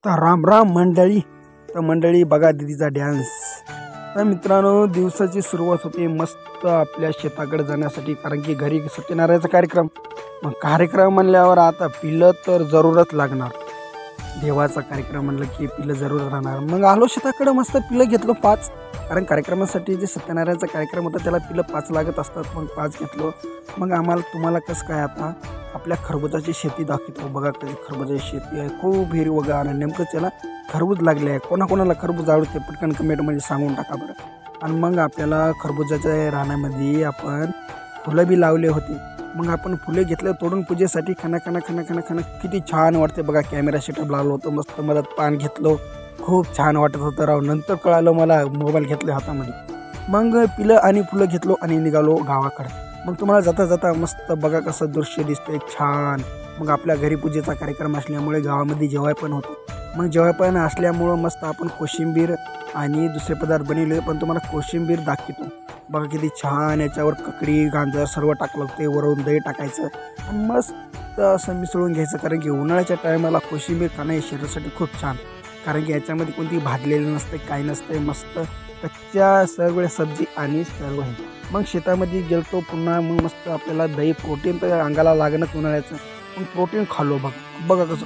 तर राम राम मंडळी. तर मंडळी बघा दीदीचा डॅन्स. तर मित्रांनो, दिवसाची सुरुवात होते मस्त आपल्या शेताकडे जाण्यासाठी, कारण की घरी सत्यनारायणाचा कार्यक्रम. मग कार्यक्रम म्हणल्यावर आता पिलं तर जरूरच लागणार. देवाचा कार्यक्रम म्हणलं की पिलं जरूर राहणार. मग आलो शेताकडं, मस्त पिलं घेतलो 5, कारण कार्यक्रमासाठी जे सत्यनारायणाचा कार्यक्रम होता त्याला पिलं 5 लागत असतात. मग 5 घेतलो. मग तुम्हाला कसं काय, आता आपल्या खरबुजाची शेती दाखवतो बघा. कधी खरबुजाची शेती आहे, खूप हिरवी बघा. आणि नेमकं त्याला खरबूज लागले आहे. कोणाकोणाला खरबूज आवडते पटकन कमेंटमध्ये सांगून टाका बरं. आणि मग आपल्याला खरबुजाच्या रानामध्ये आपण फुलं बी लावले होते. मग आपण फुले घेतले तोडून पूजेसाठी. खाना खाना खाना खाना खाना किती छान वाटते बघा. कॅमेरा सेटअप लावलं होतं मस्त, मदत पान घेतलं, खूप छान वाटत होतं राव. नंतर कळालं मला, मोबाईल घेतले हातामध्ये. मग पिलं आणि फुलं घेतलो आणि निघालो गावाकडे. मग तुम्हाला जाता जाता मस्त बघा कसं दृश्य दिसतंय छान. मग आपल्या घरी पूजेचा कार्यक्रम असल्यामुळे गावामध्ये जेवाय पण होतं. मग जेवाय पण असल्यामुळं मस्त आपण कोशिंबीर आणि दुसरे पदार्थ बनवले. पण तुम्हाला कोशिंबीर दाखवतो बघा किती छान. याच्यावर ककडी गाजर सर्व टाकलं ते, वरून दही टाकायचं आणि मस्त असं मिसळून घ्यायचं. कारण की उन्हाळ्याच्या टायमाला कोशिंबीर खाणं हे शरीरासाठी खूप छान, कारण की याच्यामध्ये कोणती भाजलेली नसते, काही नसते. मस्त कच्च्या सर्व सब्जी आणि सर्व हे. मग शेतामध्ये गेलतो पुन्हा. मग मस्त आपल्याला दही, प्रोटीन तर अंगाला लागणंच उन्हाळ्याचं. मग प्रोटीन खाल्लो बघा. बघा कसं